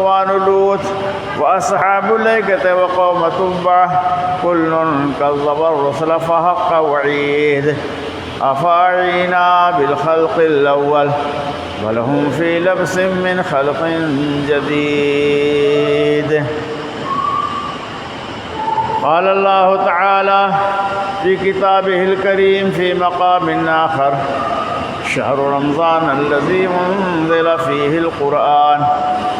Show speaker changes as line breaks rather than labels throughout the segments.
إخوان لوط وأصحاب الأيكة وقوم تبع كل كذب الرسل فحق وعيد أفأعينا بالخلق الأول ولهم في لبس من خلق جديد. قال الله تعالى في كتابه الكريم في مقام آخر: شهر رمضان الذي أنزل فيه القرآن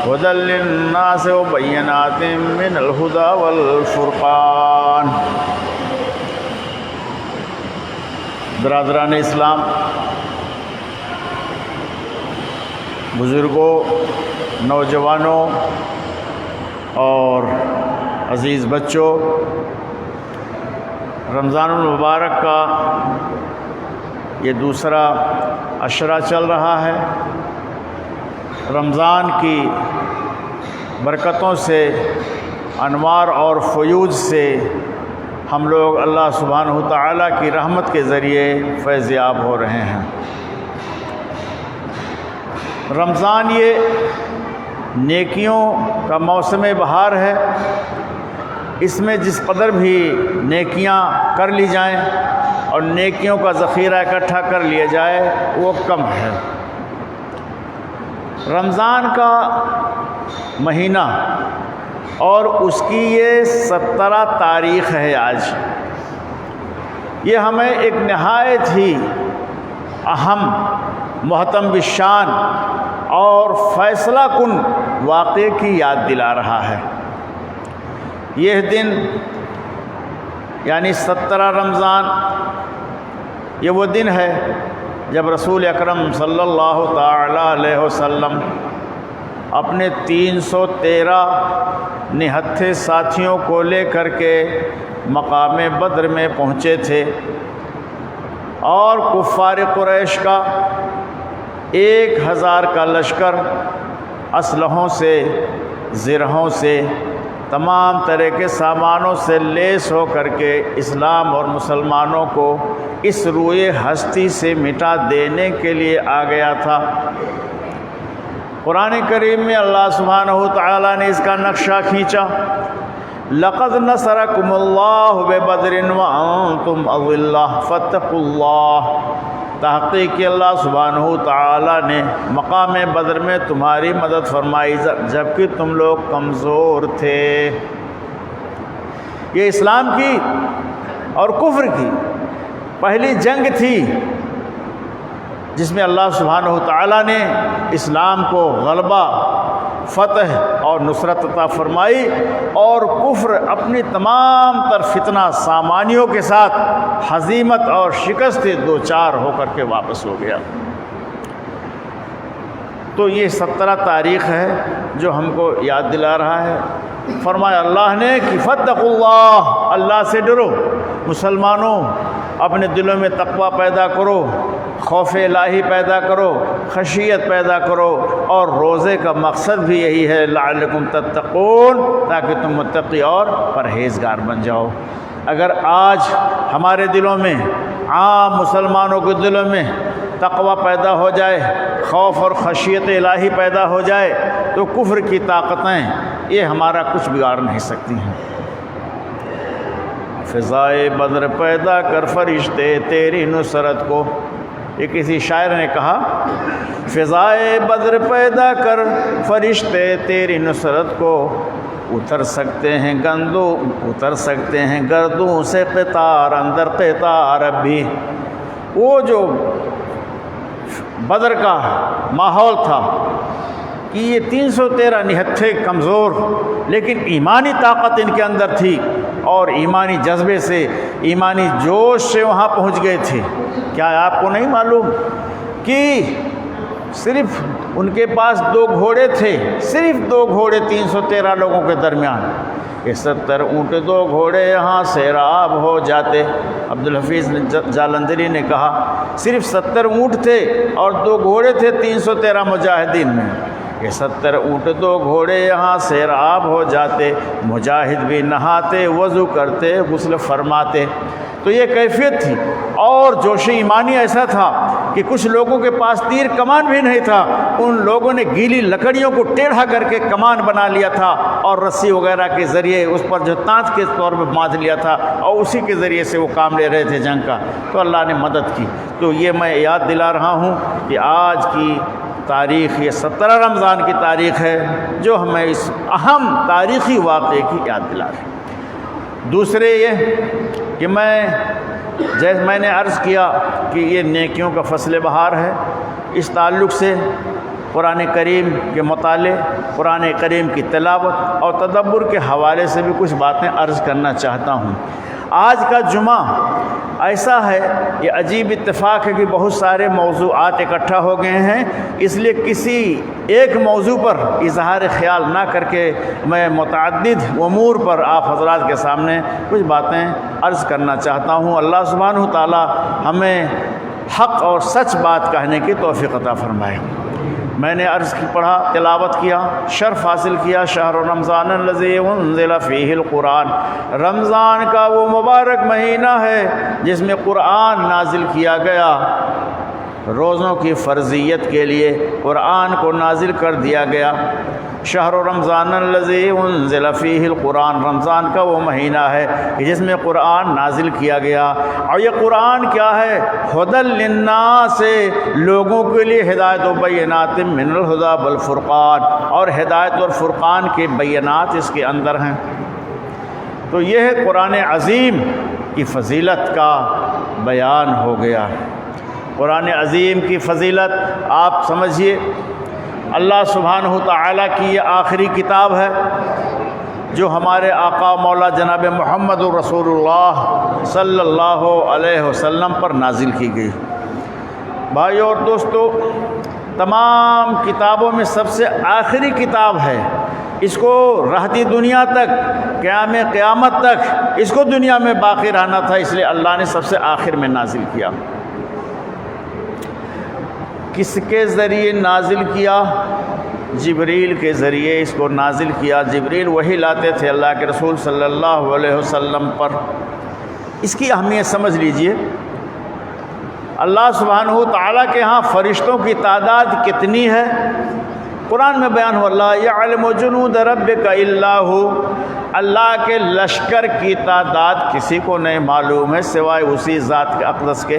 هدى للناس وبينات من الهدى والفرقان. برادران اسلام، بزرگوں، نوجوانوں اور عزیز بچوں، رمضان المبارک کا یہ دوسرا عشرہ چل رہا ہے۔ رمضان کی برکتوں سے، انوار اور فیوض سے ہم لوگ اللہ سبحانہ وتعالیٰ کی رحمت کے ذریعے فیض یاب ہو رہے ہیں۔ رمضان یہ نیکیوں کا موسم بہار ہے۔ اس میں جس قدر بھی نیکیاں کر لی جائیں اور نیکیوں کا ذخیرہ اکٹھا کر لیا جائے وہ کم ہے۔ رمضان کا مہینہ اور اس کی یہ 17 تاریخ ہے آج، یہ ہمیں ایک نہایت ہی اہم، محتم بالشان اور فیصلہ کن واقعے کی یاد دلا رہا ہے۔ یہ دن یعنی 17 رمضان، یہ وہ دن ہے جب رسول اکرم صلی اللہ تعالی علیہ وسلم اپنے 313 نہتھے ساتھیوں کو لے کر کے مقام بدر میں پہنچے تھے، اور کفار قریش کا 1000 کا لشکر اسلحوں سے، زرہوں سے، تمام طرح کے سامانوں سے لیس ہو کر کے اسلام اور مسلمانوں کو اس روئے ہستی سے مٹا دینے کے لیے آ گیا تھا۔ قرآن کریم میں اللہ سبحانہ وتعالیٰ نے اس کا نقشہ کھینچا: لَقَدْ نَصَرَكُمُ اللَّهُ بِبَدْرٍ وَأَنْتُمْ أَذِلَّةٌ فَاتَّقُوا اللَّهَ، تحقیق کہ اللہ سبحانہ وتعالیٰ نے مقام بدر میں تمہاری مدد فرمائی جبکہ تم لوگ کمزور تھے۔ یہ اسلام کی اور کفر کی پہلی جنگ تھی جس میں اللہ سبحانہ وتعالیٰ نے اسلام کو غلبہ، فتح اور نصرت عطا فرمائی، اور کفر اپنی تمام تر فتنہ سامانیوں کے ساتھ ہزیمت اور شکست دوچار ہو کر کے واپس ہو گیا۔ تو یہ 17 تاریخ ہے جو ہم کو یاد دلا رہا ہے۔ فرمایا اللہ نے کہ فاتقوا اللہ، اللہ سے ڈرو۔ مسلمانوں، اپنے دلوں میں تقوی پیدا کرو، خوف الہی پیدا کرو، خشیت پیدا کرو، اور روزے کا مقصد بھی یہی ہے لعلکم تتقون، تاکہ تم متقی اور پرہیزگار بن جاؤ۔ اگر آج ہمارے دلوں میں، عام مسلمانوں کے دلوں میں تقوی پیدا ہو جائے، خوف اور خشیت الہی پیدا ہو جائے، تو کفر کی طاقتیں یہ ہمارا کچھ بگاڑ نہیں سکتی ہیں۔ فضائے بدر پیدا کر فرشتے تیری نصرت کو، یہ کسی شاعر نے کہا، فضائے بدر پیدا کر فرشتے تیری نصرت کو، اتر سکتے ہیں گردوں سے قطار اندر قطار اب بھی۔ وہ جو بدر کا ماحول تھا کہ یہ 313 نہتھے کمزور، لیکن ایمانی طاقت ان کے اندر تھی، اور ایمانی جذبے سے، ایمانی جوش سے وہاں پہنچ گئے تھے۔ کیا آپ کو نہیں معلوم کہ صرف ان کے پاس 2 گھوڑے تھے، صرف 2 گھوڑے 313 لوگوں کے درمیان، کہ 70 اونٹ 2 گھوڑے یہاں سیراب ہو جاتے۔ عبدالحفیظ جالندری نے کہا صرف 70 اونٹ تھے اور 2 گھوڑے تھے 313 مجاہدین میں، کہ 70 اونٹ 2 گھوڑے یہاں سیراب ہو جاتے، مجاہد بھی نہاتے، وضو کرتے، غسل فرماتے۔ تو یہ کیفیت تھی، اور جوش ایمانی ایسا تھا کہ کچھ لوگوں کے پاس تیر کمان بھی نہیں تھا، ان لوگوں نے گیلی لکڑیوں کو ٹیڑھا کر کے کمان بنا لیا تھا اور رسی وغیرہ کے ذریعے اس پر جو تانت کے طور پہ باندھ لیا تھا، اور اسی کے ذریعے سے وہ کام لے رہے تھے جنگ کا۔ تو اللہ نے مدد کی۔ تو یہ میں یاد دلا رہا ہوں کہ آج کی تاریخ یہ 17 رمضان کی تاریخ ہے جو ہمیں اس اہم تاریخی واقعے کی یاد دلا رہی ہے۔ دوسرے یہ کہ جیسے میں نے عرض کیا کہ یہ نیکیوں کا فصل بہار ہے، اس تعلق سے قرآن کریم کے مطالعے، قرآن کریم کی تلاوت اور تدبر کے حوالے سے بھی کچھ باتیں عرض کرنا چاہتا ہوں۔ آج کا جمعہ ایسا ہے، یہ عجیب اتفاق ہے کہ بہت سارے موضوعات اکٹھا ہو گئے ہیں، اس لیے کسی ایک موضوع پر اظہار خیال نہ کر کے میں متعدد امور پر آپ حضرات کے سامنے کچھ باتیں عرض کرنا چاہتا ہوں۔ اللہ سبحانہ تعالی ہمیں حق اور سچ بات کہنے کی توفیق عطا فرمائے۔ میں نے عرض کی، پڑھا، تلاوت کیا، شرف حاصل کیا۔ شہر رمضان الذی انزل فیہ القرآن، رمضان کا وہ مبارک مہینہ ہے جس میں قرآن نازل کیا گیا۔ روزوں کی فرضیت کے لیے قرآن کو نازل کر دیا گیا۔ شہر رمضان الذی انزل فیہ القرآن، رمضان کا وہ مہینہ ہے کہ جس میں قرآن نازل کیا گیا۔ اور یہ قرآن کیا ہے؟ ھدی للناس، لوگوں کے لیے ہدایت و بینات من الہدی والفرقان، اور ہدایت اور فرقان کے بینات اس کے اندر ہیں۔ تو یہ ہے قرآن عظیم کی فضیلت کا بیان ہو گیا۔ قرآن عظیم کی فضیلت آپ سمجھیے، اللہ سبحانہ تعالیٰ کی یہ آخری کتاب ہے جو ہمارے آقا مولا جناب محمد رسول اللہ صلی اللہ علیہ وسلم پر نازل کی گئی۔ بھائیو اور دوستو، تمام کتابوں میں سب سے آخری کتاب ہے، اس کو رہتی دنیا تک، قیامت تک اس کو دنیا میں باقی رہنا تھا، اس لیے اللہ نے سب سے آخر میں نازل کیا۔ کس کے ذریعے نازل کیا؟ جبریل کے ذریعے اس کو نازل کیا۔ جبریل وہی لاتے تھے اللہ کے رسول صلی اللہ علیہ وسلم پر۔ اس کی اہمیت سمجھ لیجئے، اللہ سبحانہ تعالیٰ کے ہاں فرشتوں کی تعداد کتنی ہے؟ قرآن میں بیان ہوا، اللہ یعلم جنود ربک الا ھو، اللہ کے لشکر کی تعداد کسی کو نہیں معلوم ہے سوائے اسی ذات کے اقدس کے۔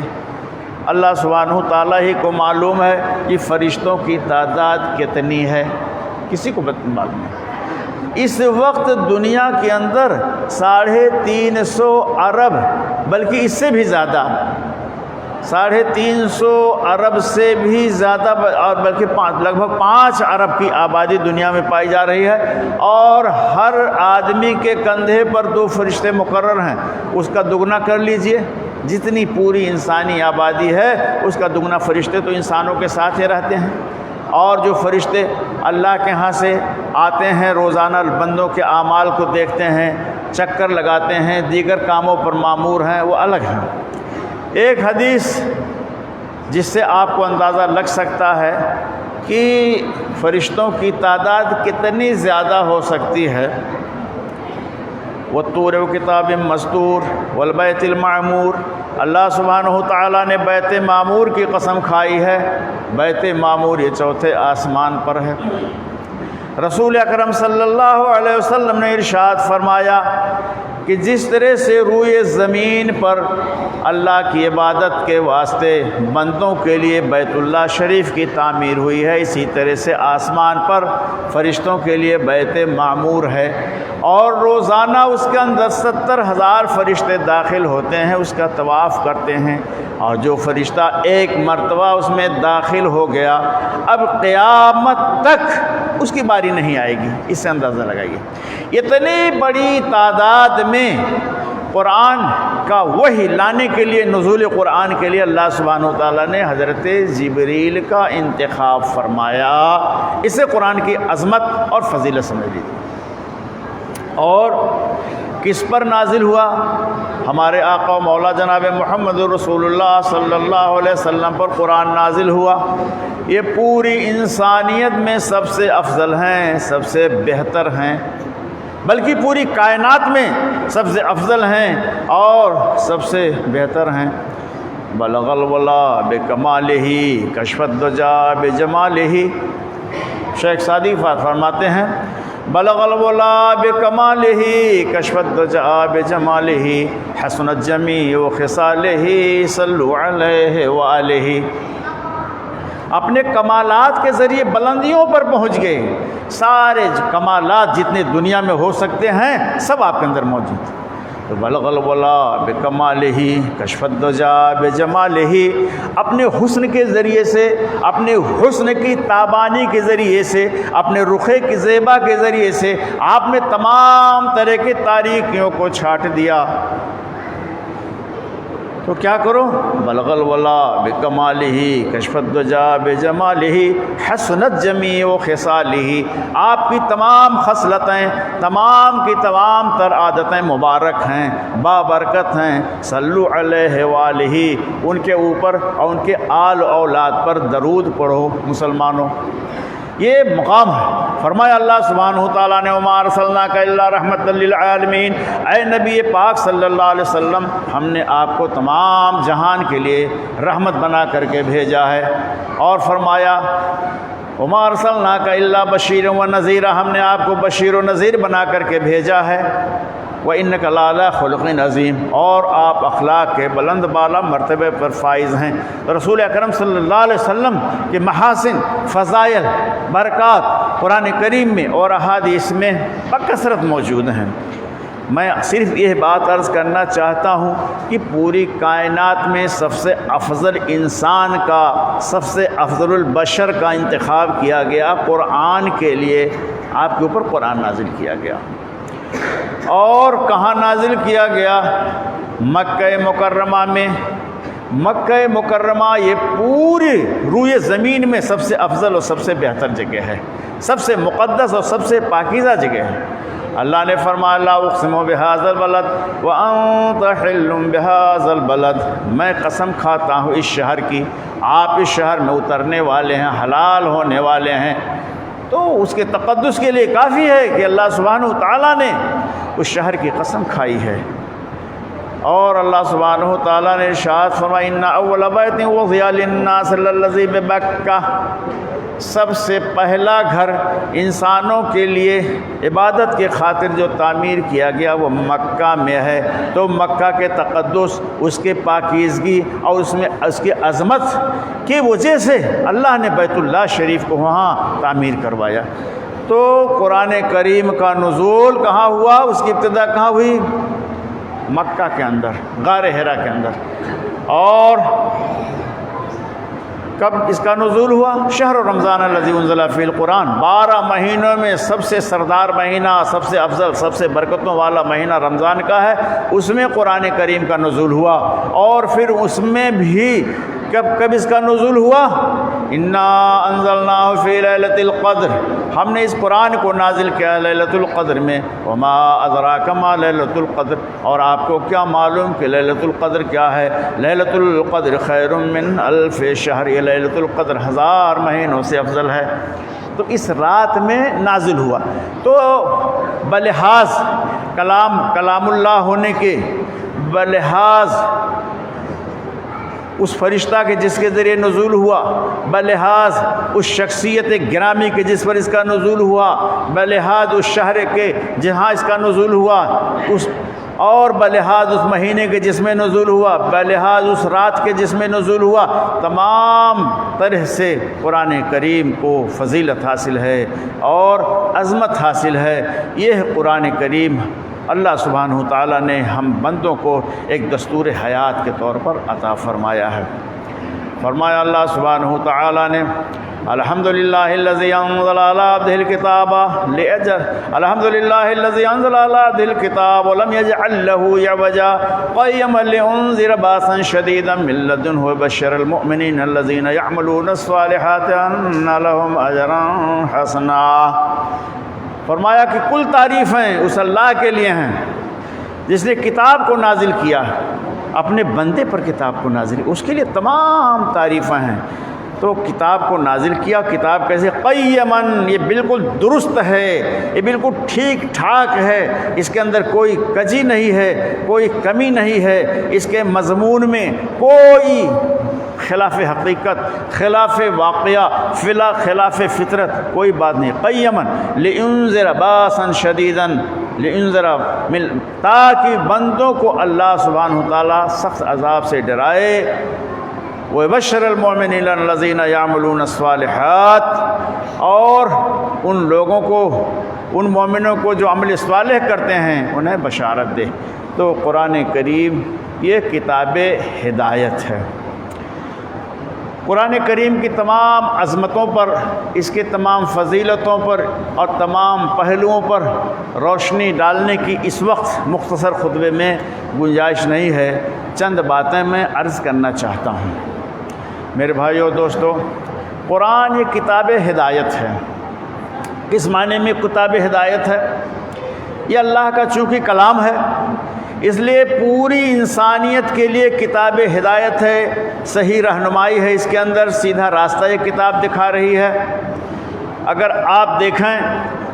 اللہ سبحانہ تعالیٰ ہی کو معلوم ہے کہ فرشتوں کی تعداد کتنی ہے، کسی کو معلوم ہے۔ اس وقت دنیا کے اندر 350 ارب، بلکہ اس سے بھی زیادہ، 350 ارب سے بھی زیادہ، اور بلکہ لگ بھگ 5 ارب کی آبادی دنیا میں پائی جا رہی ہے، اور ہر آدمی کے کندھے پر 2 فرشتے مقرر ہیں۔ اس کا دگنا کر لیجئے، جتنی پوری انسانی آبادی ہے اس کا دگنا فرشتے تو انسانوں کے ساتھ ہی رہتے ہیں۔ اور جو فرشتے اللہ کے ہاں سے آتے ہیں، روزانہ بندوں کے اعمال کو دیکھتے ہیں، چکر لگاتے ہیں، دیگر کاموں پر مامور ہیں، وہ الگ ہیں۔ ایک حدیث جس سے آپ کو اندازہ لگ سکتا ہے کہ فرشتوں کی تعداد کتنی زیادہ ہو سکتی ہے، والطور وکتاب مستور والبیت المعمور، اللہ سبحانہ تعالیٰ نے بیت معمور کی قسم کھائی ہے۔ بیت معمور یہ 4تھے آسمان پر ہے۔ رسول اکرم صلی اللہ علیہ وسلم نے ارشاد فرمایا کہ جس طرح سے روئے زمین پر اللہ کی عبادت کے واسطے بندوں کے لیے بیت اللہ شریف کی تعمیر ہوئی ہے، اسی طرح سے آسمان پر فرشتوں کے لیے بیت معمور ہے، اور روزانہ اس کے اندر 70,000 فرشتے داخل ہوتے ہیں، اس کا طواف کرتے ہیں، اور جو فرشتہ ایک مرتبہ اس میں داخل ہو گیا اب قیامت تک اس کی باری نہیں آئے گی۔ اس سے اندازہ لگائیے، اتنی بڑی تعداد میں قرآن کا وحی لانے کے لیے، نزول قرآن کے لیے اللہ سبحانہ وتعالیٰ نے حضرت جبریل کا انتخاب فرمایا۔ اسے قرآن کی عظمت اور فضیلت سمجھ لیجیے۔ اور کس پر نازل ہوا؟ ہمارے آقا و مولا جناب محمد رسول اللہ صلی اللہ علیہ وسلم پر قرآن نازل ہوا۔ یہ پوری انسانیت میں سب سے افضل ہیں، سب سے بہتر ہیں، بلکہ پوری کائنات میں سب سے افضل ہیں اور سب سے بہتر ہیں۔ بلغ الولا بکمالہ کشف الدجا بجمالہ، شیخ سعدی فرماتے ہیں بلغ الولا بکمالہ کشف الدجا بجمالہ حسنت جمیع خصالہ صلوا علیہ وآلہ۔ اپنے کمالات کے ذریعے بلندیوں پر پہنچ گئے، سارے کمالات جتنے دنیا میں ہو سکتے ہیں سب آپ کے اندر موجود ہیں۔ تو بلغ الولا بکمالہ کشف الدجا بجمالہ، اپنے حسن کے ذریعے سے، اپنے حسن کی تابانی کے ذریعے سے، اپنے رخے کی زیبا کے ذریعے سے آپ نے تمام طرح کی تاریکیوں کو چھانٹ دیا۔ تو کیا کرو؟ بلغ الولا بکمالہ کشف الدجا بجمالہ حسنت جمیع خصالہ، آپ کی تمام خصلتیں، تمام کی تمام تر عادتیں مبارک ہیں، بابرکت ہیں۔ صلو علیہ وآلہ، ان کے اوپر اور ان کے آل و اولاد پر درود پڑھو مسلمانوں۔ یہ مقام ہے۔ فرمایا اللہ سبحانہ تعالیٰ نے وما ارسلناک الا رحمۃ للعالمین، اے نبی پاک صلی اللہ علیہ وسلم، ہم نے آپ کو تمام جہان کے لیے رحمت بنا کر کے بھیجا ہے۔ اور فرمایا وما ارسلناک الا بشیرا ونذیرا، ہم نے آپ کو بشیر و نذیر بنا کر کے بھیجا ہے۔ وَإِنَّكَ لَعَلَىٰ خُلُقٍ عَظِيمٍ، اور آپ اخلاق کے بلند بالا مرتبے پر فائز ہیں۔ رسول اکرم صلی اللہ علیہ وسلم کے محاسن، فضائل، برکات قرآن کریم میں اور احادیث میں بکثرت موجود ہیں۔ میں صرف یہ بات عرض کرنا چاہتا ہوں کہ پوری کائنات میں سب سے افضل انسان کا، سب سے افضل البشر کا انتخاب کیا گیا قرآن کے لیے۔ آپ کے اوپر قرآن نازل کیا گیا، اور کہاں نازل کیا گیا؟ مکہ مکرمہ میں۔ مکہ مکرمہ یہ پوری روئے زمین میں سب سے افضل اور سب سے بہتر جگہ ہے، سب سے مقدس اور سب سے پاکیزہ جگہ ہے۔ اللہ نے فرمایا لا اقسم بہذا البلد وانت حل بہذا البلد، میں قسم کھاتا ہوں اس شہر کی، آپ اس شہر میں اترنے والے ہیں، حلال ہونے والے ہیں۔ تو اس کے تقدس کے لیے کافی ہے کہ اللہ سبحانہ تعالیٰ نے اس شہر کی قسم کھائی ہے۔ اور اللہ سبحانہ تعالیٰ نے ارشاد فرمایا ان اول بیت وضع للناس للذی ببکہ، سب سے پہلا گھر انسانوں کے لیے عبادت کے خاطر جو تعمیر کیا گیا وہ مکہ میں ہے۔ تو مکہ کے تقدس، اس کے پاکیزگی اور اس میں اس کی عظمت کی وجہ سے اللہ نے بیت اللہ شریف کو وہاں تعمیر کروایا۔ تو قرآن کریم کا نزول کہاں ہوا؟ اس کی ابتدا کہاں ہوئی؟ مکہ کے اندر، غار حرا کے اندر۔ اور کب اس کا نزول ہوا؟ شہر رمضان الذی انزل فیہ القرآن، 12 مہینوں میں سب سے سردار مہینہ، سب سے افضل، سب سے برکتوں والا مہینہ رمضان کا ہے، اس میں قرآن کریم کا نزول ہوا۔ اور پھر اس میں بھی کب اس کا نزول ہوا؟ انا انزلناہ فی لیلۃ القدر، ہم نے اس قرآن کو نازل کیا لیلۃ القدر میں۔ وما ادراک ما لیلۃ القدر، اور آپ کو کیا معلوم کہ لیلۃ القدر کیا ہے؟ لیلۃ القدر خیر من الف شہر، یہ لیلۃ القدر 1000 مہینوں سے افضل ہے۔ تو اس رات میں نازل ہوا۔ تو بلحاظ کلام اللہ ہونے کے، بلحاظ اس فرشتہ کے جس کے ذریعے نزول ہوا، بلحاظ اس شخصیت گرامی کے جس پر اس کا نزول ہوا، بلحاظ اس شہر کے جہاں اس کا نزول ہوا، اور بلحاظ اس مہینے کے جس میں نزول ہوا، بلحاظ اس رات کے جس میں نزول ہوا، تمام طرح سے قرآن کریم کو فضیلت حاصل ہے اور عظمت حاصل ہے۔ یہ قرآن کریم اللہ سبحانہ تعالیٰ نے ہم بندوں کو ایک دستور حیات کے طور پر عطا فرمایا ہے۔ فرمایا اللہ سبحانہ تعالیٰ نے الحمدللہ الذی انزل علی عبدہ الکتاب الحمدللہ الذی انزل علی عبدہ الکتاب ولم یجعل لہ عوجا قیما لینذر باسا شدیدا من لدنہ وبشر المؤمنین الذین یعملون الصالحات ان لہم اجرا حسنا۔ فرمایا کہ کل تعریفیں اس اللہ کے لیے ہیں جس نے کتاب کو نازل کیا، اپنے بندے پر کتاب کو نازل، اس کے لیے تمام تعریفیں ہیں۔ تو کتاب کو نازل کیا. کتاب کیسے؟ قیمن، یہ بالکل درست ہے، یہ بالکل ٹھیک ٹھاک ہے، اس کے اندر کوئی کجی نہیں ہے، کوئی کمی نہیں ہے، اس کے مضمون میں کوئی خلاف حقیقت، خلاف واقعہ، خلاف فطرت کوئی بات نہیں. قیمن لینذر باسا شدیدا، لینذر تاکہ بندوں کو اللہ سبحانہ وتعالیٰ سخت عذاب سے ڈرائے. وَبَشَّرَ الْمُؤْمِنِينَ الَّذِينَ يَعْمَلُونَ الصَّالِحَاتِ، اور ان لوگوں کو، ان مومنوں کو جو عمل صالح کرتے ہیں انہیں بشارت دے. تو قرآن کریم یہ کتاب ہدایت ہے. قرآن کریم کی تمام عظمتوں پر، اس کے تمام فضیلتوں پر اور تمام پہلوؤں پر روشنی ڈالنے کی اس وقت مختصر خطبے میں گنجائش نہیں ہے. چند باتیں میں عرض کرنا چاہتا ہوں. میرے بھائیو دوستو، قرآن یہ کتاب ہدایت ہے. کس معنی میں کتاب ہدایت ہے؟ یہ اللہ کا چونکہ کلام ہے، اس لیے پوری انسانیت کے لیے کتاب ہدایت ہے، صحیح رہنمائی ہے. اس کے اندر سیدھا راستہ یہ کتاب دکھا رہی ہے. اگر آپ دیکھیں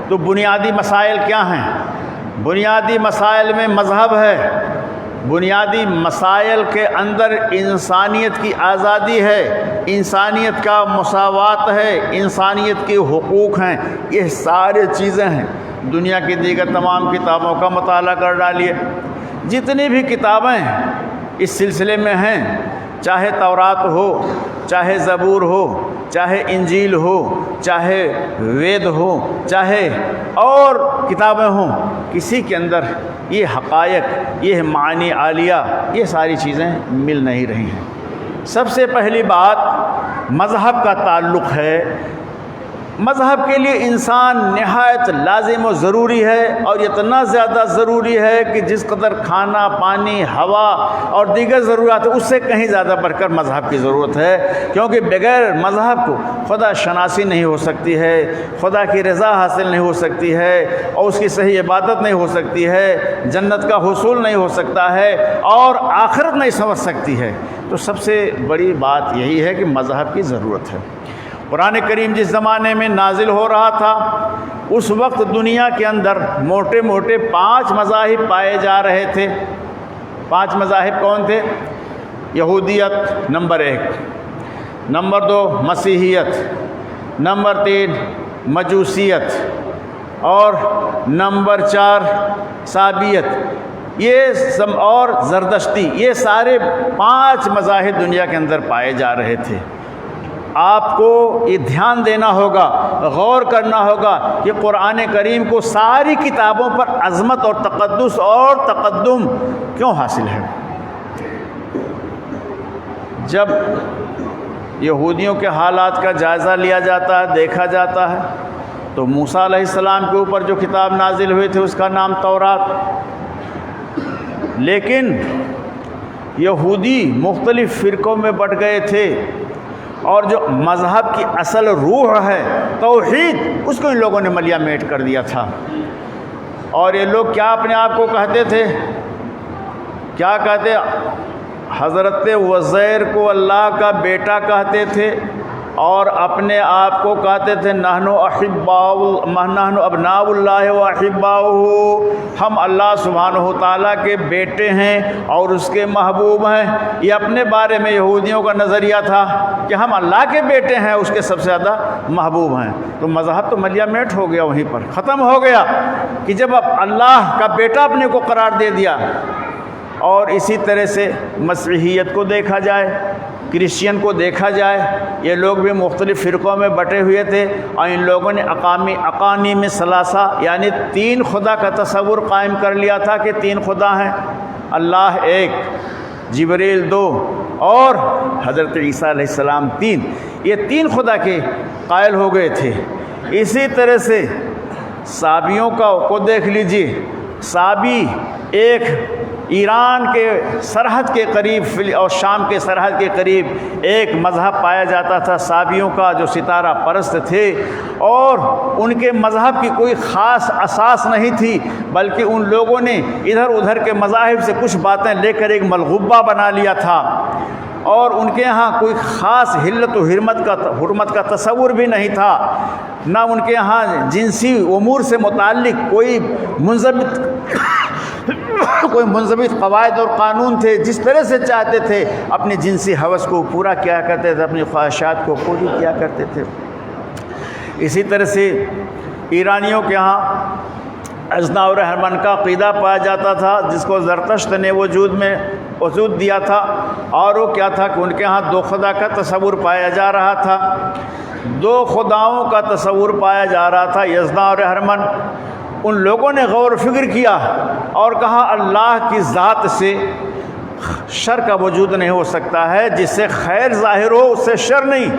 تو بنیادی مسائل کیا ہیں؟ بنیادی مسائل میں مذہب ہے، بنیادی مسائل کے اندر انسانیت کی آزادی ہے، انسانیت کا مساوات ہے، انسانیت کے حقوق ہیں. یہ سارے چیزیں ہیں. دنیا کی دیگر تمام کتابوں کا مطالعہ کر ڈالیے، جتنی بھی کتابیں اس سلسلے میں ہیں، چاہے تورات ہو، چاہے زبور ہو، چاہے انجیل ہو، چاہے وید ہو، چاہے اور کتابیں ہوں، کسی کے اندر یہ حقائق، یہ معانی عالیہ، یہ ساری چیزیں مل نہیں رہی ہیں. سب سے پہلی بات مذہب کا تعلق ہے. مذہب کے لیے انسان نہایت لازم و ضروری ہے، اور اتنا زیادہ ضروری ہے کہ جس قدر کھانا، پانی، ہوا اور دیگر ضروریات اس سے کہیں زیادہ بڑھ کر مذہب کی ضرورت ہے. کیونکہ بغیر مذہب کو خدا شناسی نہیں ہو سکتی ہے، خدا کی رضا حاصل نہیں ہو سکتی ہے، اور اس کی صحیح عبادت نہیں ہو سکتی ہے، جنت کا حصول نہیں ہو سکتا ہے، اور آخرت نہیں سمجھ سکتی ہے. تو سب سے بڑی بات یہی ہے کہ مذہب کی ضرورت ہے. قرآن کریم جس زمانے میں نازل ہو رہا تھا، اس وقت دنیا کے اندر موٹے موٹے 5 مذاہب پائے جا رہے تھے. 5 مذاہب کون تھے؟ یہودیت نمبر 1، نمبر 2 مسیحیت، نمبر 3 مجوسیت، اور نمبر 4 صابیت، یہ اور زردشتی. یہ سارے 5 مذاہب دنیا کے اندر پائے جا رہے تھے. آپ کو یہ دھیان دینا ہوگا، غور کرنا ہوگا کہ قرآن کریم کو ساری کتابوں پر عظمت اور تقدس اور تقدم کیوں حاصل ہے. جب یہودیوں کے حالات کا جائزہ لیا جاتا ہے، دیکھا جاتا ہے، تو موسیٰ علیہ السلام کے اوپر جو کتاب نازل ہوئی تھی اس کا نام تورات. لیکن یہودی مختلف فرقوں میں بٹ گئے تھے، اور جو مذہب کی اصل روح ہے توحید، اس کو ان لوگوں نے ملیا میٹ کر دیا تھا. اور یہ لوگ کیا اپنے آپ کو کہتے تھے؟ کیا کہتے؟ حضرت عزیر کو اللہ کا بیٹا کہتے تھے، اور اپنے آپ کو کہتے تھے نحن ابناء اللہ و احباؤہ، ہم اللہ سبحانہ و تعالیٰ کے بیٹے ہیں اور اس کے محبوب ہیں. یہ اپنے بارے میں یہودیوں کا نظریہ تھا کہ ہم اللہ کے بیٹے ہیں، اس کے سب سے زیادہ محبوب ہیں. تو مذہب تو ملیا میٹ ہو گیا، وہیں پر ختم ہو گیا کہ جب اب اللہ کا بیٹا اپنے کو قرار دے دیا. اور اسی طرح سے مسیحیت کو دیکھا جائے، کرسچین کو دیکھا جائے، یہ لوگ بھی مختلف فرقوں میں بٹے ہوئے تھے، اور ان لوگوں نے اقانیم ثلاثہ یعنی 3 خدا کا تصور قائم کر لیا تھا کہ 3 خدا ہیں، اللہ ایک، جبریل 2، اور حضرت عیسیٰ علیہ السلام 3. یہ 3 خدا کے قائل ہو گئے تھے. اسی طرح سے صابیوں کو دیکھ لیجیے. صابی ایک ایران کے سرحد کے قریب اور شام کے سرحد کے قریب ایک مذہب پایا جاتا تھا صابیوں کا، جو ستارہ پرست تھے، اور ان کے مذہب کی کوئی خاص اساس نہیں تھی، بلکہ ان لوگوں نے ادھر ادھر کے مذاہب سے کچھ باتیں لے کر ایک ملغوبہ بنا لیا تھا. اور ان کے یہاں کوئی خاص حلت و حرمت کا تصور بھی نہیں تھا، نہ ان کے یہاں جنسی امور سے متعلق کوئی منضبط قواعد اور قانون تھے۔ جس طرح سے چاہتے تھے اپنی جنسی ہوس کو پورا کیا کرتے تھے، اپنی خواہشات کو پوری کیا کرتے تھے۔ اسی طرح سے ایرانیوں کے ہاں ازنا اور اہرمن کا عقیدہ پایا جاتا تھا، جس کو زرتشت نے وجود دیا تھا، اور وہ کیا تھا کہ ان کے ہاں دو خدا کا تصور پایا جا رہا تھا، دو خداؤں کا تصور پایا جا رہا تھا، یزنا اور اہرمن۔ ان لوگوں نے غور و فکر کیا اور کہا اللہ کی ذات سے شر کا وجود نہیں ہو سکتا ہے، جس سے خیر ظاہر ہو اس سے شر نہیں،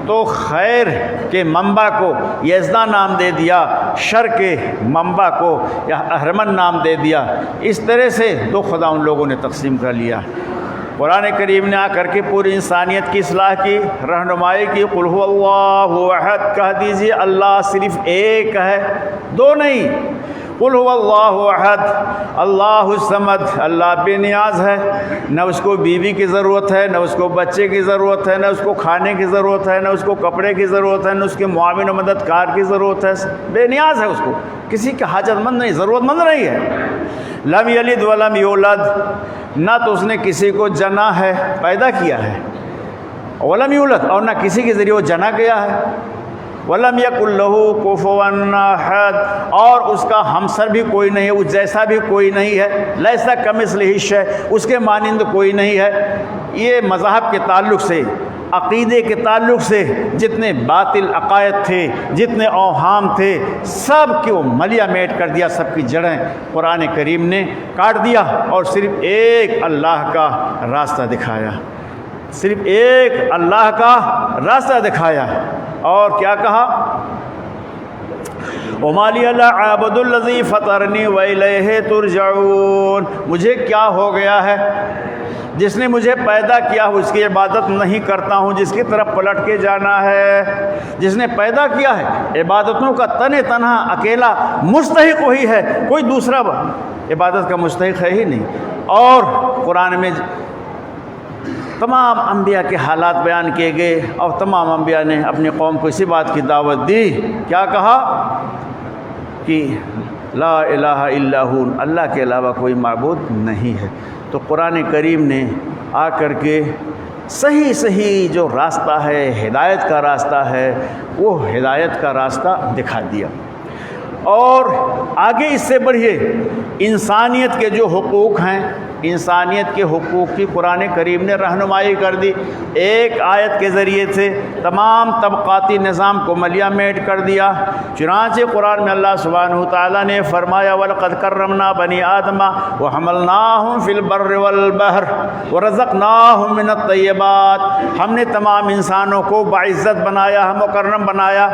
تو خیر کے منبع کو یزنا نام دے دیا، شر کے منبع کو یا اہرمن نام دے دیا۔ اس طرح سے دو خدا ان لوگوں نے تقسیم کر لیا۔ قرآن کریم نے آ کر کے پوری انسانیت کی اصلاح کی، رہنمائی کی۔ قل هو اللہ احد، کہہ دیجیے اللہ صرف ایک ہے، دو نہیں۔ قل هو اللہ احد اللہ الصمد، اللہ بے نیاز ہے، نہ اس کو بیوی کی ضرورت ہے، نہ اس کو بچے کی ضرورت ہے، نہ اس کو کھانے کی ضرورت ہے، نہ اس کو کپڑے کی ضرورت ہے، نہ اس کے معاون و مددگار کی ضرورت ہے، بے نیاز ہے، اس کو کسی کا حاجت مند نہیں، ضرورت مند نہیں ہے۔ لم یلد ولم یولد، نہ تو اس نے کسی کو جنا ہے، پیدا کیا ہے، ولم یولد، اور نہ کسی کے ذریعے وہ جنا گیا ہے۔ ولم یکن لہ کفوا احد، اور اس کا ہمسر بھی کوئی نہیں ہے، اس جیسا بھی کوئی نہیں ہے۔ لیس کمثلہ شیء، اس کے مانند کوئی نہیں ہے۔ یہ مذہب کے تعلق سے، عقیدے کے تعلق سے جتنے باطل عقائد تھے، جتنے اوہام تھے، سب کو ملیا میٹ کر دیا، سب کی جڑیں قرآن کریم نے کاٹ دیا، اور صرف ایک اللہ کا راستہ دکھایا، صرف ایک اللہ کا راستہ دکھایا۔ اور کیا کہا؟ وَمَا لِيَ لَا أَعْبُدُ الَّذِي فَطَرَنِي وَإِلَيْهِ تُرْجَعُونَ، مجھے کیا ہو گیا ہے، جس نے مجھے پیدا کیا ہو اس کی عبادت نہیں کرتا ہوں، جس کی طرف پلٹ کے جانا ہے۔ جس نے پیدا کیا ہے، عبادتوں کا تنہا اکیلا مستحق وہی ہے، کوئی دوسرا عبادت کا مستحق ہے ہی نہیں۔ اور قرآن میں تمام انبیاء کے حالات بیان کیے گئے، اور تمام انبیاء نے اپنی قوم کو اسی بات کی دعوت دی۔ کیا کہا؟ کہ لا الہ الا ہو، اللہ کے علاوہ کوئی معبود نہیں ہے۔ تو قرآن کریم نے آ کر کے صحیح جو راستہ ہے، ہدایت کا راستہ ہے، وہ ہدایت کا راستہ دکھا دیا۔ اور آگے اس سے بڑھیے، انسانیت کے جو حقوق ہیں، انسانیت کے حقوق کی قرآن کریم نے رہنمائی کر دی۔ ایک آیت کے ذریعے سے تمام طبقاتی نظام کو ملیا میٹ کر دیا۔ چنانچہ قرآن میں اللہ سبحانہ وتعالیٰ نے فرمایا وَلَقَدْ كَرَّمْنَا بَنِي آدَمَ وَحَمَلْنَاهُمْ فِي الْبَرِّ وَالْبَحْرِ وَرَزَقْنَاهُمْ مِنَ الطَّيِّبَاتِ، ہم نے تمام انسانوں کو باعزت بنایا، مکرم بنایا،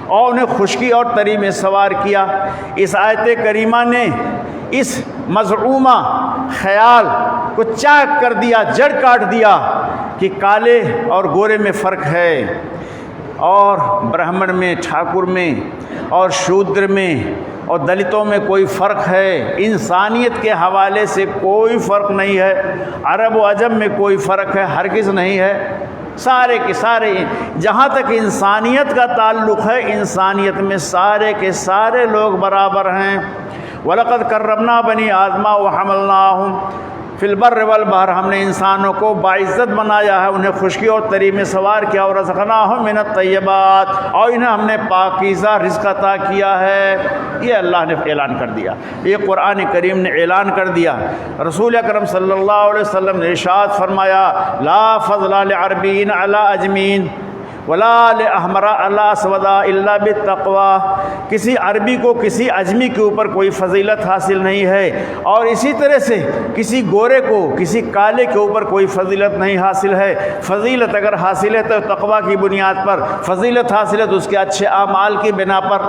اور انہیں خشکی اور تری میں سوار کیا۔ اس آیت کریمہ نے اس مزعومہ خیال کو چاک کر دیا، جڑ کاٹ دیا کہ کالے اور گورے میں فرق ہے، اور برہمن میں، ٹھاکر میں، اور شودر میں، اور دلتوں میں کوئی فرق ہے۔ انسانیت کے حوالے سے کوئی فرق نہیں ہے، عرب و عجم میں کوئی فرق ہے، ہرگز نہیں ہے۔ سارے کے سارے، جہاں تک انسانیت کا تعلق ہے، انسانیت میں سارے کے سارے لوگ برابر ہیں۔ وَلَقَدْ كَرَّمْنَا بَنِي آدَمَ وَحَمَلْنَاهُمْ فِي الْبَرِّ وَالْبَحْرِ، ہم نے انسانوں کو باعزت بنایا ہے، انہیں خشکی اور تری میں سوار کیا، اور رزقناہم من الطیبات، اور انہیں ہم نے پاکیزہ رزق عطا کیا ہے۔ یہ اللہ نے اعلان کر دیا، یہ قرآن کریم نے اعلان کر دیا۔ رسول اکرم صلی اللہ علیہ وسلم نے ارشاد فرمایا لا فضل لعربی علی اجمین ولا لأحمر علی اسود الا بالتقوی، کسی عربی کو کسی اجمی کے اوپر کوئی فضیلت حاصل نہیں ہے، اور اسی طرح سے کسی گورے کو کسی کالے کے اوپر کوئی فضیلت نہیں حاصل ہے۔ فضیلت اگر حاصل ہے تو تقوی کی بنیاد پر، فضیلت حاصل ہے تو اس کے اچھے اعمال کی بنا پر۔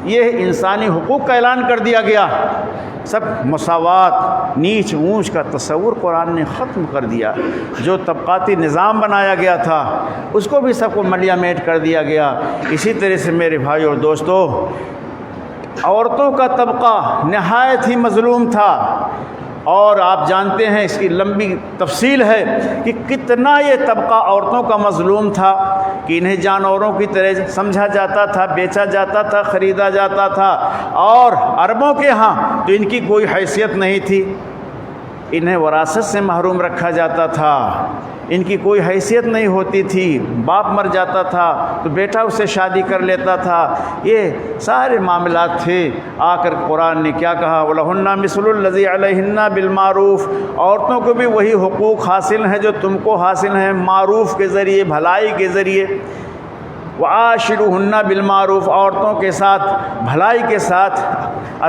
یہ انسانی حقوق کا اعلان کر دیا گیا، سب مساوات، نیچ اونچ کا تصور قرآن نے ختم کر دیا۔ جو طبقاتی نظام بنایا گیا تھا اس کو بھی سب کو ملیا میٹ کر دیا گیا۔ اسی طرح سے میرے بھائی اور دوستو، عورتوں کا طبقہ نہایت ہی مظلوم تھا، اور آپ جانتے ہیں اس کی لمبی تفصیل ہے کہ کتنا یہ طبقہ عورتوں کا مظلوم تھا، کہ انہیں جانوروں کی طرح سمجھا جاتا تھا، بیچا جاتا تھا، خریدا جاتا تھا، اور عربوں کے ہاں تو ان کی کوئی حیثیت نہیں تھی، انہیں وراثت سے محروم رکھا جاتا تھا، ان کی کوئی حیثیت نہیں ہوتی تھی، باپ مر جاتا تھا تو بیٹا اس سے شادی کر لیتا تھا، یہ سارے معاملات تھے۔ آ کر قرآن نے کیا کہا، وَلَهُنَّ مِثْلُ الَّذِي عَلَيْهِنَّ بِالْمَعْرُوفِ، عورتوں کو بھی وہی حقوق حاصل ہیں جو تم کو حاصل ہیں، معروف کے ذریعے، بھلائی کے ذریعے۔ وَعَاشِرُوهُنَّ بِالْمَعْرُوفِ، عورتوں کے ساتھ بھلائی کے ساتھ،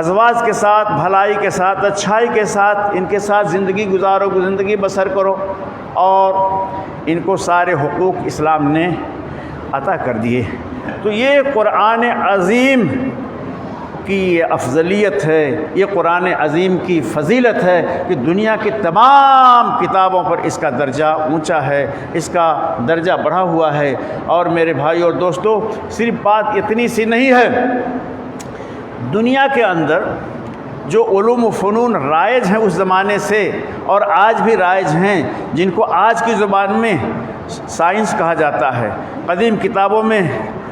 ازواج کے ساتھ بھلائی کے ساتھ، اچھائی کے ساتھ ان کے ساتھ زندگی گزارو، زندگی بسر کرو، اور ان کو سارے حقوق اسلام نے عطا کر دیے۔ تو یہ قرآن عظیم کی یہ افضلیت ہے، یہ قرآن عظیم کی فضیلت ہے کہ دنیا کی تمام کتابوں پر اس کا درجہ اونچا ہے، اس کا درجہ بڑھا ہوا ہے۔ اور میرے بھائی اور دوستو، صرف بات اتنی سی نہیں ہے، دنیا کے اندر جو علوم و فنون رائج ہیں اس زمانے سے اور آج بھی رائج ہیں، جن کو آج کی زبان میں سائنس کہا جاتا ہے، قدیم کتابوں میں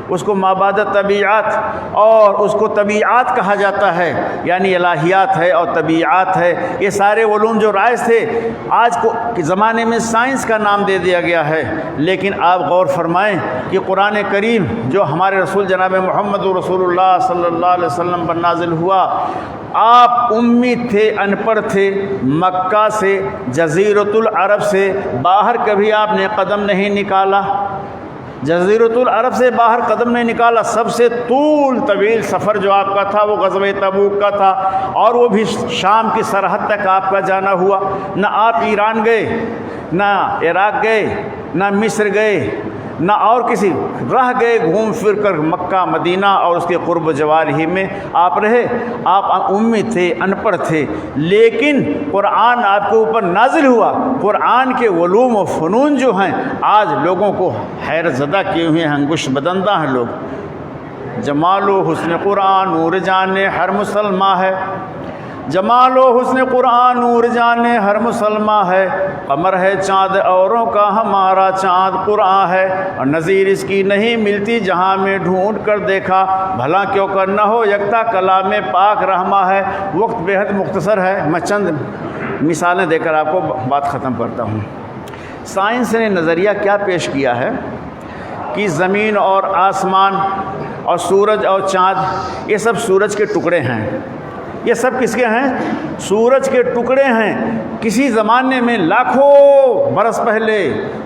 اس کو مابعد طبیعات اور اس کو طبیعات کہا جاتا ہے، یعنی الہیات ہے اور طبیعات ہے، یہ سارے علوم جو رائج تھے آج کے زمانے میں سائنس کا نام دے دیا گیا ہے۔ لیکن آپ غور فرمائیں کہ قرآن کریم جو ہمارے رسول جناب محمد رسول اللہ صلی اللہ علیہ وسلم پر نازل ہوا، آپ امی تھے، ان پڑھ تھے، مکہ سے، جزیرۃ العرب سے باہر کبھی آپ نے قدم نہیں نکالا، جزیرۃ العرب سے باہر قدم نہیں نکالا۔ سب سے طویل سفر جو آپ کا تھا وہ غزوہ تبوک کا تھا، اور وہ بھی شام کی سرحد تک آپ کا جانا ہوا۔ نہ آپ ایران گئے، نہ عراق گئے، نہ مصر گئے، نہ اور کسی رہ گئے، گھوم پھر کر مکہ مدینہ اور اس کے قرب و جوار ہی میں آپ رہے۔ آپ امی تھے، ان پڑھ تھے، لیکن قرآن آپ کے اوپر نازل ہوا۔ قرآن کے علوم و فنون جو ہیں آج لوگوں کو حیرت زدہ کیے ہوئے ہیں، انگشت بدندہ ہیں لوگ۔ جمال و حسن قرآن نور جانے ہر مسلمہ ہے، جمال و حسن قرآن نور جانے ہر مسلمہ ہے، قمر ہے چاند اوروں کا ہمارا چاند قرآن ہے، اور نظیر اس کی نہیں ملتی جہاں میں ڈھونڈ کر دیکھا، بھلا کیوں کر نہ ہو یکتا کلام پاک رحمہ ہے۔ وقت بے حد مختصر ہے، میں چند مثالیں دے کر آپ کو بات ختم کرتا ہوں۔ سائنس نے نظریہ کیا پیش کیا ہے کہ زمین اور آسمان اور سورج اور چاند یہ سب سورج کے ٹکڑے ہیں۔ یہ سب کس کے ہیں؟ سورج کے ٹکڑے ہیں۔ کسی زمانے میں لاکھوں برس پہلے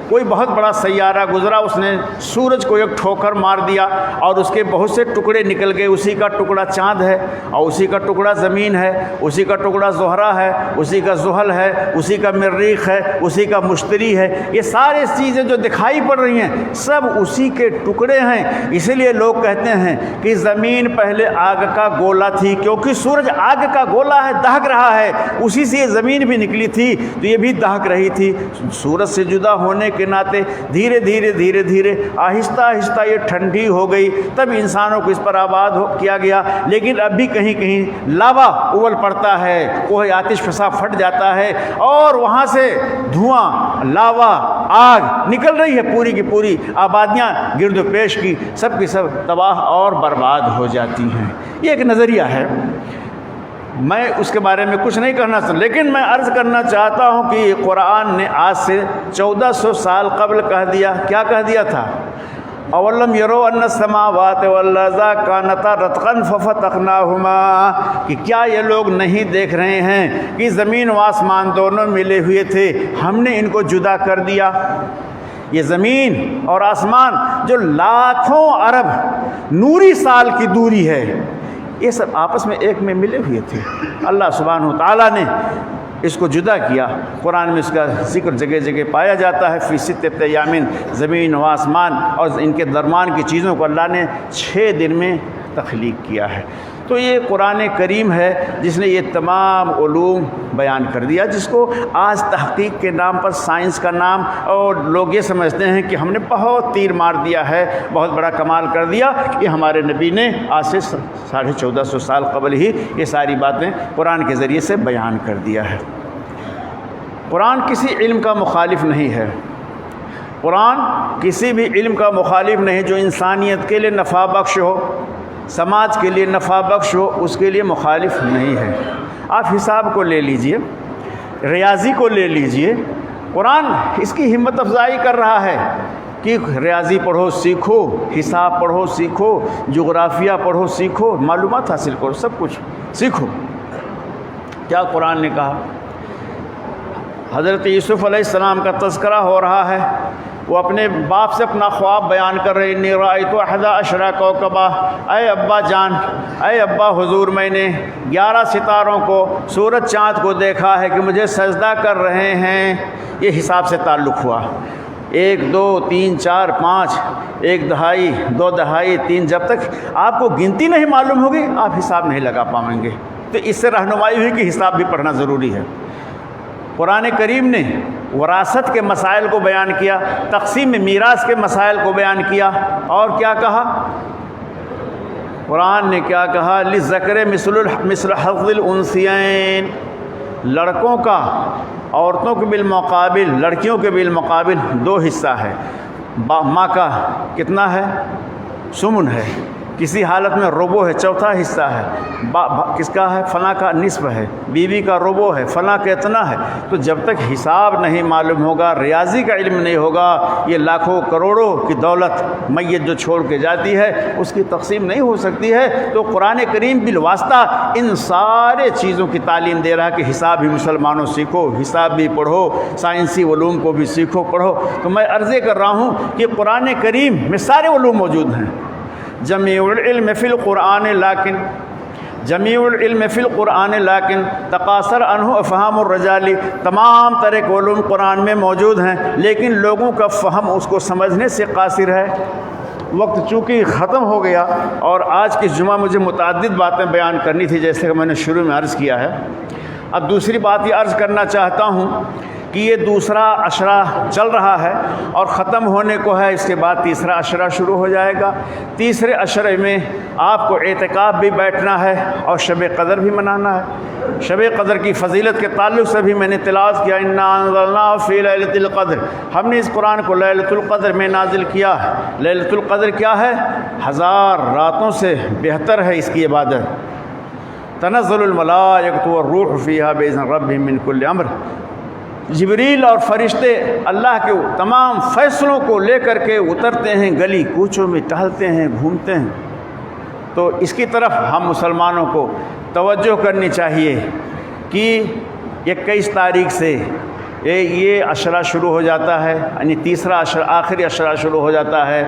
کوئی بہت بڑا سیارہ گزرا، اس نے سورج کو ایک ٹھوکر مار دیا اور اس کے بہت سے ٹکڑے نکل گئے۔ اسی کا ٹکڑا چاند ہے، اور اسی کا ٹکڑا زمین ہے، اسی کا ٹکڑا زہرہ ہے، اسی کا زحل ہے، اسی کا مریخ ہے، اسی کا مشتری ہے۔ یہ سارے چیزیں جو دکھائی پڑ رہی ہیں سب اسی کے ٹکڑے ہیں۔ اسی لیے لوگ کہتے ہیں کہ زمین پہلے آگ کا گولا تھی، کیونکہ سورج آگ کا گولا ہے، دہک رہا ہے، اسی سے یہ زمین بھی نکلی تھی تو یہ بھی دہک رہی تھی۔ سورج سے جدا ہونے کے ناطے دھیرے دھیرے آہستہ آہستہ یہ ٹھنڈی ہو گئی، تب انسانوں کو اس پر آباد کیا گیا۔ لیکن اب بھی کہیں کہیں لاوا اول پڑتا ہے، کوہ آتش فشاں پھٹ جاتا ہے، اور وہاں سے دھواں، لاوا، آگ نکل رہی ہے، پوری کی پوری آبادیاں گرد و پیش کی سب تباہ اور برباد ہو جاتی ہیں۔ یہ ایک نظریہ ہے، میں اس کے بارے میں کچھ نہیں کرنا چاہتا، لیکن میں عرض کرنا چاہتا ہوں کہ قرآن نے آج سے 1400 سال قبل کہہ دیا۔ کیا کہہ دیا تھا؟ اولم یرو ان السماوات والارض کانتا رتقا ففتقناهما، کہ کیا یہ لوگ نہیں دیکھ رہے ہیں کہ زمین و آسمان دونوں ملے ہوئے تھے، ہم نے ان کو جدا کر دیا۔ یہ زمین اور آسمان جو لاکھوں ارب نوری سال کی دوری ہے، یہ سب آپس میں ایک میں ملے ہوئے تھے۔ اللہ سبحانہ و تعالیٰ نے اس کو جدا کیا۔ قرآن میں اس کا ذکر جگہ جگہ پایا جاتا ہے، فی ستۃ ایام، زمین و آسمان اور ان کے درمیان کی چیزوں کو اللہ نے 6 دن میں تخلیق کیا ہے۔ تو یہ قرآن کریم ہے جس نے یہ تمام علوم بیان کر دیا، جس کو آج تحقیق کے نام پر، سائنس کا نام، اور لوگ یہ سمجھتے ہیں کہ ہم نے بہت تیر مار دیا ہے، بہت بڑا کمال کر دیا۔ یہ ہمارے نبی نے آج سے 1450 سال قبل ہی یہ ساری باتیں قرآن کے ذریعے سے بیان کر دیا ہے۔ قرآن کسی علم کا مخالف نہیں ہے، قرآن کسی بھی علم کا مخالف نہیں جو انسانیت کے لیے نفع بخش ہو، سماج کے لیے نفع بخش ہو، اس کے لیے مخالف نہیں ہے۔ آپ حساب کو لے لیجئے، ریاضی کو لے لیجئے، قرآن اس کی ہمت افزائی کر رہا ہے کہ ریاضی پڑھو سیکھو، حساب پڑھو سیکھو، جغرافیہ پڑھو سیکھو، معلومات حاصل کرو، سب کچھ سیکھو۔ کیا قرآن نے کہا؟ حضرت یوسف علیہ السلام کا تذکرہ ہو رہا ہے، وہ اپنے باپ سے اپنا خواب بیان کر رہے، انی رأیت 11 کوکبا، اے ابا جان، اے ابا حضور، میں نے 11 ستاروں کو، سورج چاند کو دیکھا ہے کہ مجھے سجدہ کر رہے ہیں۔ یہ حساب سے تعلق ہوا، 1 2 3 4 5، 1 دہائی 2 دہائی 3، جب تک آپ کو گنتی نہیں معلوم ہوگی آپ حساب نہیں لگا پائیں گے۔ تو اس سے رہنمائی ہوئی کہ حساب بھی پڑھنا ضروری ہے۔ قرآن کریم نے وراثت کے مسائل کو بیان کیا، تقسیم میراث کے مسائل کو بیان کیا، اور کیا کہا؟ قرآن نے کیا کہا؟ للذکر مثل حظ الانثیین، لڑکوں کا عورتوں کے بالمقابل، لڑکیوں کے بالمقابل 2 حصہ ہے۔ ماں کا کتنا ہے؟ سمن ہے، کسی حالت میں ربع ہے، چوتھا حصہ ہے۔ کس کا ہے؟ فلاں کا نصف ہے، بیوی کا ربع ہے، فلاں کا اتنا ہے۔ تو جب تک حساب نہیں معلوم ہوگا، ریاضی کا علم نہیں ہوگا، یہ لاکھوں کروڑوں کی دولت میت جو چھوڑ کے جاتی ہے اس کی تقسیم نہیں ہو سکتی ہے۔ تو قرآن کریم بالواسطہ ان سارے چیزوں کی تعلیم دے رہا ہے کہ حساب بھی مسلمانوں سیکھو، حساب بھی پڑھو، سائنسی علوم کو بھی سیکھو پڑھو۔ تو میں عرض کر رہا ہوں کہ قرآن کریم میں سارے علوم موجود ہیں۔ جمیع العلم فی القرآن لیکن جمیع العلم فی القرآن لیکن تقاصر عنہ افہام الرجال، تمام طرح کے علوم قرآن میں موجود ہیں لیکن لوگوں کا فہم اس کو سمجھنے سے قاصر ہے۔ وقت چونکہ ختم ہو گیا اور آج کی جمعہ مجھے متعدد باتیں بیان کرنی تھی جیسے کہ میں نے شروع میں عرض کیا ہے۔ اب دوسری بات یہ عرض کرنا چاہتا ہوں کہ یہ دوسرا عشرہ چل رہا ہے اور ختم ہونے کو ہے، اس کے بعد تیسرا عشرہ شروع ہو جائے گا۔ تیسرے عشرے میں آپ کو اعتکاف بھی بیٹھنا ہے اور شب قدر بھی منانا ہے۔ شب قدر کی فضیلت کے تعلق سے بھی میں نے تلاوت کیا، انا انزلناہ فی لیلۃ القدر، ہم نے اس قرآن کو لیلۃ القدر میں نازل کیا ہے۔ لیلۃ القدر کیا ہے؟ 1000 راتوں سے بہتر ہے اس کی عبادت۔ تنزل الملائکۃ والروح فیہا بإذن ربہم من کل امر، جبریل اور فرشتے اللہ کے تمام فیصلوں کو لے کر کے اترتے ہیں، گلی کوچوں میں ٹہلتے ہیں، گھومتے ہیں۔ تو اس کی طرف ہم مسلمانوں کو توجہ کرنی چاہیے کہ 21 تاریخ سے یہ عشرہ شروع ہو جاتا ہے، یعنی تیسرا عشرہ، آخری عشرہ شروع ہو جاتا ہے،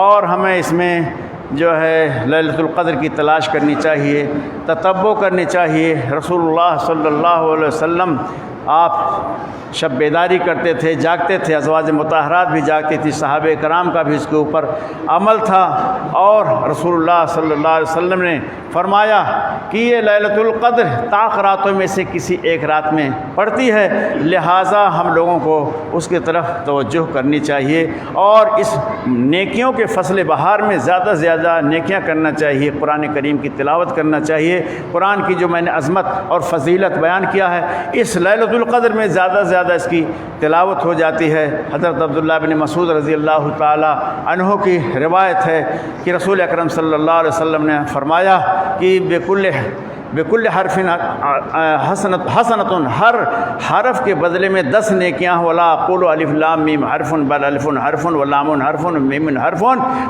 اور ہمیں اس میں جو ہے لیلۃ القدر کی تلاش کرنی چاہیے، تتبع کرنی چاہیے۔ رسول اللہ صلی اللہ علیہ وسلم آپ شب بیداری کرتے تھے، جاگتے تھے، ازواج مطہرات بھی جاگتی تھی، صحابہ کرام کا بھی اس کے اوپر عمل تھا، اور رسول اللہ صلی اللہ علیہ وسلم نے فرمایا کہ یہ لیلۃ القدر طاق راتوں میں سے کسی ایک رات میں پڑتی ہے، لہٰذا ہم لوگوں کو اس کی طرف توجہ کرنی چاہیے اور اس نیکیوں کے فصل بہار میں زیادہ سے زیادہ نیکیاں کرنا چاہیے، قرآن کریم کی تلاوت کرنا چاہیے۔ قرآن کی جو میں نے عظمت اور فضیلت بیان کیا ہے، اس لیلۃ القدر میں زیادہ سے زیادہ اس کی تلاوت ہو جاتی ہے۔ حضرت عبداللہ بن مسعود رضی اللہ تعالی عنہ کی روایت ہے کہ رسول اکرم صلی اللہ علیہ وسلم نے فرمایا کہ بکل حرف حسنۃ، ہر حرف کے بدلے میں 10 نیکیاں، ولا اقول الف لام میم حرف بل الف حرف ولام حرف میم حرف،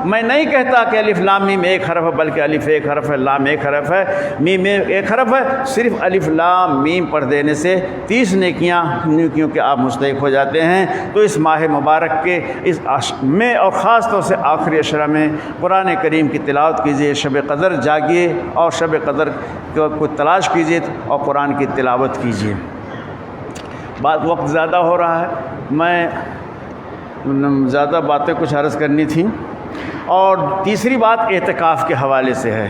میں نہیں کہتا کہ الف لام میم ایک حرف ہے، بلکہ الف ایک حرف ہے، لام ایک حرف ہے، میم ایک حرف ہے۔ صرف الف لام میم پڑھ دینے سے 30 نیکیوں کے آپ مستحق ہو جاتے ہیں۔ تو اس ماہ مبارک کے اس میں اور خاص طور سے آخری عشرہ میں قرآن کریم کی تلاوت کیجیے، شب قدر جاگیے اور شب قدر کو تلاش کیجیے اور قرآن کی تلاوت کیجیے۔ وقت زیادہ ہو رہا ہے، میں زیادہ باتیں کچھ عرض کرنی تھیں۔ اور تیسری بات اعتکاف کے حوالے سے ہے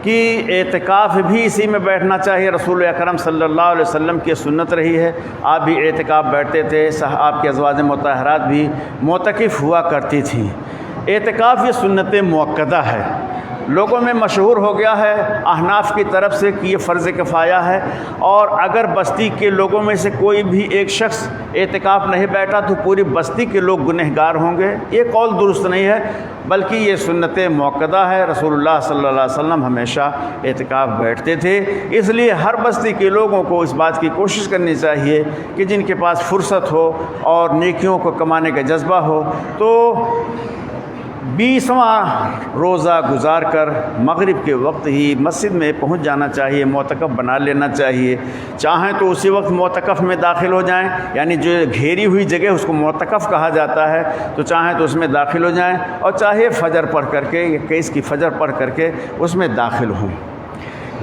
کہ اعتکاف بھی اسی میں بیٹھنا چاہیے۔ رسول اکرم صلی اللہ علیہ وسلم کی سنت رہی ہے، آپ بھی اعتکاف بیٹھتے تھے، آپ کے ازواج مطہرات بھی معتکف ہوا کرتی تھیں۔ اعتکاف یہ سنت مؤکدہ ہے، لوگوں میں مشہور ہو گیا ہے احناف کی طرف سے کہ یہ فرض کفایہ ہے، اور اگر بستی کے لوگوں میں سے کوئی بھی ایک شخص اعتکاف نہیں بیٹھا تو پوری بستی کے لوگ گنہگار ہوں گے۔ یہ قول درست نہیں ہے، بلکہ یہ سنت موقدہ ہے۔ رسول اللہ صلی اللہ علیہ وسلم ہمیشہ اعتکاف بیٹھتے تھے، اس لیے ہر بستی کے لوگوں کو اس بات کی کوشش کرنی چاہیے کہ جن کے پاس فرصت ہو اور نیکیوں کو کمانے کا جذبہ ہو تو 20واں روزہ گزار کر مغرب کے وقت ہی مسجد میں پہنچ جانا چاہیے، معتکف بنا لینا چاہیے۔ چاہیں تو اسی وقت معتکف میں داخل ہو جائیں، یعنی جو گھیری ہوئی جگہ اس کو معتکف کہا جاتا ہے، تو چاہیں تو اس میں داخل ہو جائیں، اور چاہے فجر پڑھ کر کے یا کیس کی فجر پڑھ کر کے اس میں داخل ہوں۔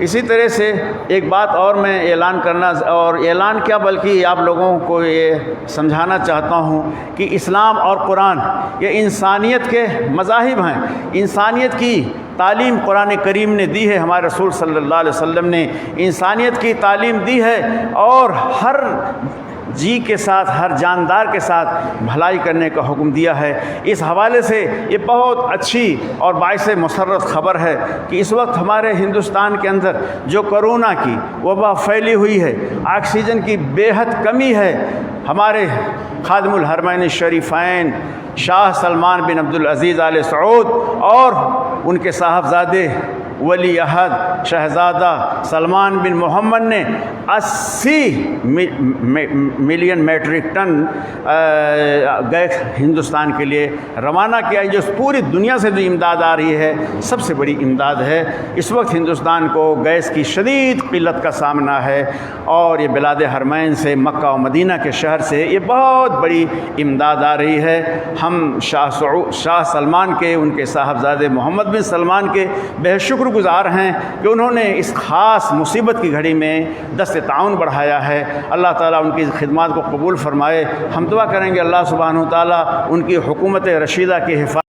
اسی طرح سے ایک بات اور میں اعلان کرنا، اور اعلان کیا بلکہ آپ لوگوں کو یہ سمجھانا چاہتا ہوں کہ اسلام اور قرآن یہ انسانیت کے مذاہب ہیں۔ انسانیت کی تعلیم قرآن کریم نے دی ہے، ہمارے رسول صلی اللہ علیہ وسلم نے انسانیت کی تعلیم دی ہے، اور ہر جی کے ساتھ، ہر جاندار کے ساتھ بھلائی کرنے کا حکم دیا ہے۔ اس حوالے سے یہ بہت اچھی اور باعث مسرت خبر ہے کہ اس وقت ہمارے ہندوستان کے اندر جو کرونا کی وبا پھیلی ہوئی ہے، آکسیجن کی بے حد کمی ہے، ہمارے خادم الحرمین الشریفین شاہ سلمان بن عبدالعزیز آل سعود اور ان کے صاحبزادے ولی عہد شہزادہ سلمان بن محمد نے 80 million metric ton gas Hindustan کے لیے روانہ کیا ہے، جو پوری دنیا سے جو امداد آ رہی ہے سب سے بڑی امداد ہے۔ اس وقت ہندوستان کو گیس کی شدید قلت کا سامنا ہے، اور یہ بلاد حرمین سے، مکہ و مدینہ کے شہر سے یہ بہت بڑی امداد آ رہی ہے۔ ہم شاہ سلمان کے، ان کے صاحبزادے محمد بن سلمان کے بے شکر گزار ہیں کہ انہوں نے اس خاص مصیبت کی گھڑی میں دست تعاون بڑھایا ہے۔ اللہ تعالیٰ ان کی خدمات کو قبول فرمائے۔ ہم دعا کریں گے اللہ سبحانہ و تعالیٰ ان کی حکومت رشیدہ کی حفاظت